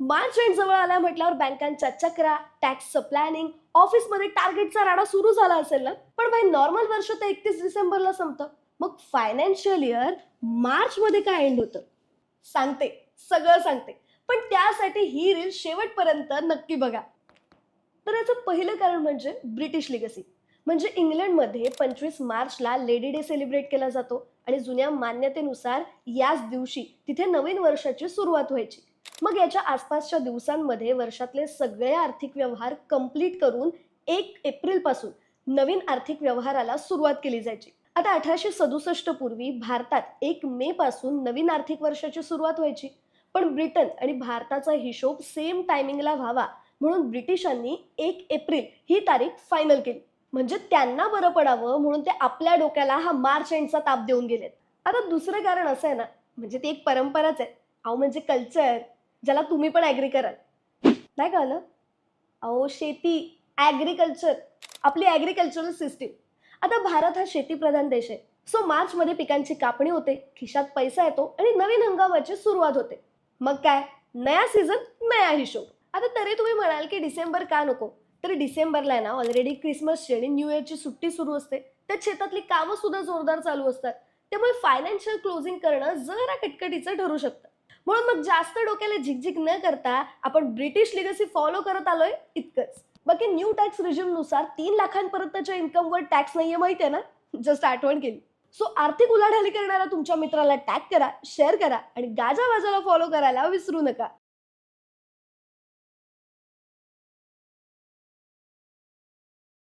March end जवळ आला म्हटल्यावर बँकांच्या चक्रा, टॅक्सचं प्लॅनिंग, ऑफिसमध्ये टार्गेटचा राडा सुरू झाला असेल ना. पण भाई नॉर्मल वर्ष तर 31 डिसेंबरला संपतं. मग फायनान्शियल इयर मार्च मध्ये काय एंड होतं सांगते, सगळं सांगते. पण त्यासाठी ही रील शेवटपर्यंत नक्की बघा. तर याचं पहिलं कारण म्हणजे ब्रिटिश लिगसी. म्हणजे इंग्लंडमध्ये 25 मार्चला लेडी डे सेलिब्रेट केला जातो आणि जुन्या मान्यतेनुसार याच दिवशी तिथे नवीन वर्षाची सुरुवात व्हायची. मग याच्या आसपासच्या दिवसांमध्ये वर्षातले सगळे आर्थिक व्यवहार कंप्लीट करून 1 एप्रिल पासून नवीन आर्थिक व्यवहाराला सुरुवात केली जायची. आता 1867 पूर्वी भारतात 1 मे पासून नवीन आर्थिक वर्षाची सुरुवात व्हायची. पण ब्रिटन आणि भारताचा हिशोब सेम टायमिंगला व्हावा म्हणून ब्रिटिशांनी 1 एप्रिल ही तारीख फायनल केली. म्हणजे त्यांना बरं पडावं म्हणून ते आपल्या डोक्याला हा मार्च एंडचा ताप देऊन गेलेत. आता दुसरं कारण असं आहे ना, म्हणजे ती एक परंपराच आहे. अहो म्हणजे कल्चर, ज्याला तुम्ही पण ॲग्री कराल. नाही कळलं? अहो शेती, ॲग्रीकल्चर, आपली ॲग्रीकल्चरल सिस्टीम. आता भारत हा शेतीप्रधान देश आहे. सो मार्चमध्ये पिकांची कापणी होते, खिशात पैसा येतो आणि नवीन हंगामाची सुरुवात होते. मग काय, नया सीझन नया हिशोब. आता तरी तुम्ही म्हणाल की डिसेंबर का नको. तर डिसेंबरला आहे ना ऑलरेडी क्रिसमसची आणि न्यू इयरची सुट्टी सुरू असते. त्यात शेतातली कामं सुद्धा जोरदार चालू असतात. त्यामुळे फायनान्शियल क्लोजिंग करणं जरा कटकटीचं ठरू शकतं. म्हणून मग जास्त डोक्याला झिकझिक न करता आपण ब्रिटिश लिगसी फॉलो करत आलोय इतकंच. बाकी न्यू टॅक्स नुसार 3 लाखांपर्यंतच्या इन्कमवर टॅक्स नाहीये, माहिती आहे ना. जस्ट आठवण केली. सो आर्थिक उलाढाली करणारा तुमच्या मित्राला टॅग करा, शेअर करा आणि गाजा वाजाला फॉलो करायला विसरू नका.